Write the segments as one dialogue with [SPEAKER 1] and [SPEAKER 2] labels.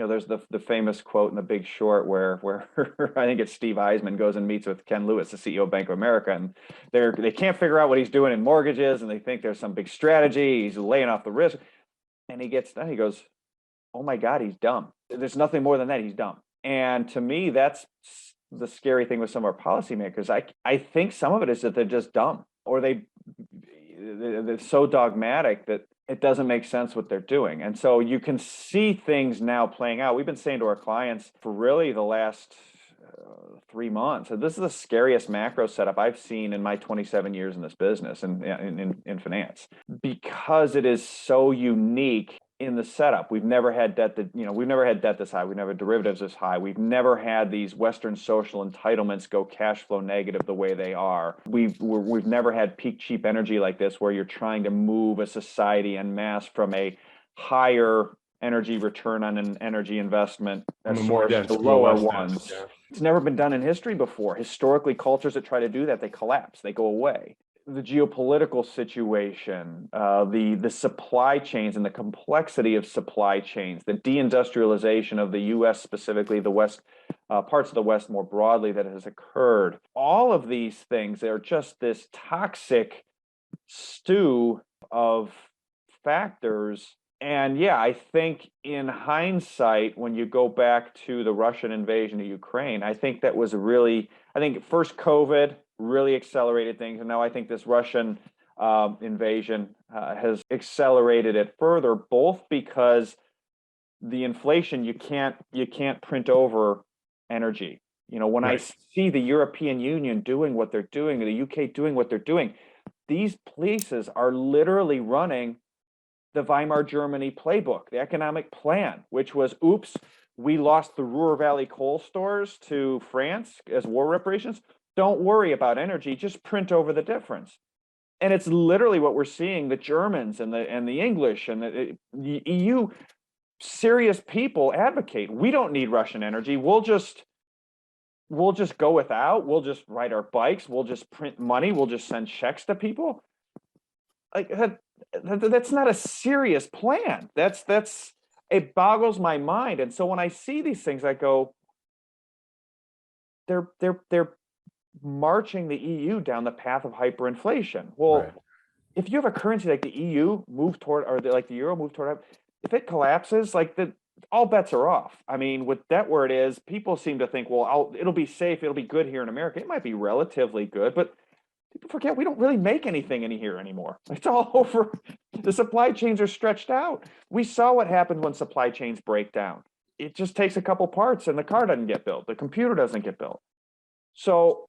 [SPEAKER 1] there's the famous quote in The Big Short where I think it's Steve Eisman goes and meets with Ken Lewis, the CEO of Bank of America, and they can't figure out what he's doing in mortgages, and they think there's some big strategy. He's laying off the risk, and he gets done. He goes, "Oh my God, he's dumb. There's nothing more than that. He's dumb." And to me, that's the scary thing with some of our policymakers. I think some of it is that they're just dumb, or they're so dogmatic that it doesn't make sense what they're doing. And so you can see things now playing out. We've been saying to our clients for really the last 3 months, and this is the scariest macro setup I've seen in my 27 years in this business and in finance, because it is so unique in the setup. We've never had debt we've never had debt this high. We've never had derivatives this high. We've never had these Western social entitlements go cash flow negative the way they are. We've never had peak cheap energy like this, where you're trying to move a society en masse from a higher energy return on an energy investment
[SPEAKER 2] more dense
[SPEAKER 1] to lower ones. Yeah. It's never been done in history before. Historically, cultures that try to do that, they collapse, they go away. The geopolitical situation, the supply chains and the complexity of supply chains, the deindustrialization of the U.S. specifically, the West, parts of the West more broadly that has occurred. All of these things are just this toxic stew of factors. And yeah, I think in hindsight, when you go back to the Russian invasion of Ukraine, I think that was I think first COVID really accelerated things. And now I think this Russian invasion has accelerated it further, both because the inflation, you can't print over energy. When I see the European Union doing what they're doing, the UK doing what they're doing, these places are literally running the Weimar Germany playbook, the economic plan, which was, oops, we lost the Ruhr Valley coal stores to France as war reparations. Don't worry about energy, just print over the difference. And it's literally what we're seeing. The Germans and the English and the EU, serious people advocate. We don't need Russian energy. We'll just go without. We'll just ride our bikes. We'll just print money. We'll just send checks to people. Like that's not a serious plan. It boggles my mind. And so when I see these things, I go, they're marching the EU down the path of hyperinflation. Well, if you have a currency like the EU move toward, or like the euro move toward, if it collapses, all bets are off. I mean, with debt where it is, people seem to think, well, it'll be safe, it'll be good here in America. It might be relatively good, but people forget we don't really make anything in here anymore. It's all over. The supply chains are stretched out. We saw what happens when supply chains break down. It just takes a couple parts and the car doesn't get built. The computer doesn't get built. So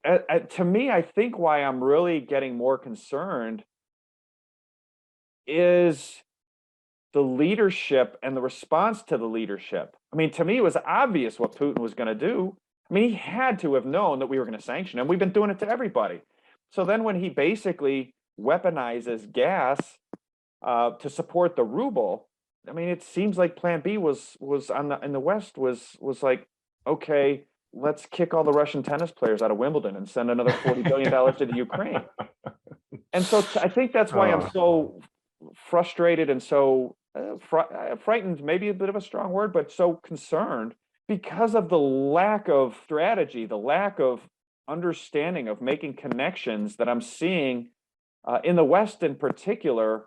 [SPEAKER 1] to me, I think why I'm really getting more concerned is the leadership and the response to the leadership. I mean, to me, it was obvious what Putin was going to do. I mean, he had to have known that we were going to sanction him. We've been doing it to everybody. So then when he basically weaponizes gas to support the ruble, I mean, it seems like Plan B was in the West was like, okay, let's kick all the Russian tennis players out of Wimbledon and send another $40 billion to the Ukraine. And so I think that's why I'm so frustrated and so frightened, maybe a bit of a strong word, but so concerned because of the lack of strategy, the lack of understanding of making connections that I'm seeing in the West in particular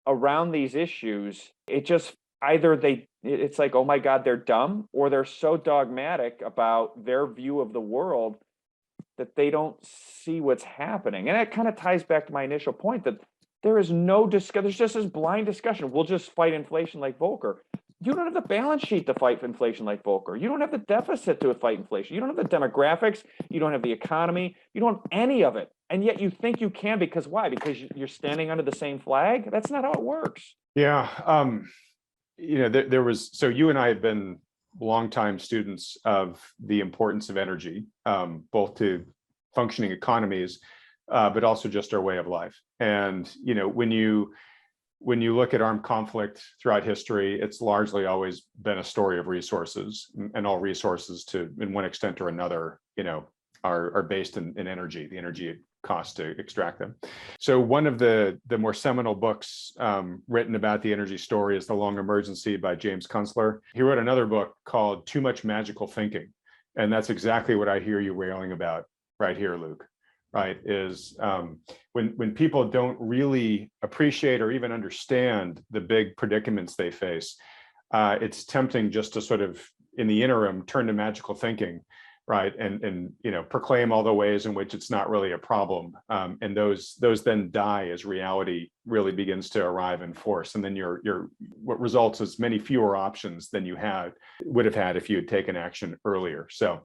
[SPEAKER 1] around these issues. It just it's like, oh my God, they're dumb, or they're so dogmatic about their view of the world that they don't see what's happening. And that kind of ties back to my initial point that there is no discussion. There's just this blind discussion. We'll just fight inflation like Volcker. You don't have the balance sheet to fight inflation like Volcker. You don't have the deficit to fight inflation. You don't have the demographics. You don't have the economy. You don't have any of it. And yet you think you can because why? Because you're standing under the same flag? That's not how it works.
[SPEAKER 2] Yeah. There was, so you and I have been longtime students of the importance of energy, both to functioning economies, but also just our way of life. And, when you look at armed conflict throughout history, it's largely always been a story of resources, and all resources in one extent or another, are based in energy, the energy cost to extract them. So one of the more seminal books written about the energy story is The Long Emergency by James Kunstler. He wrote another book called Too Much Magical Thinking. And that's exactly what I hear you railing about right here, Luke, right? Is when people don't really appreciate or even understand the big predicaments they face, it's tempting just to sort of, in the interim, turn to magical thinking, right? And proclaim all the ways in which it's not really a problem. And those then die as reality really begins to arrive in force. And then what results is many fewer options than you would have had if you had taken action earlier. So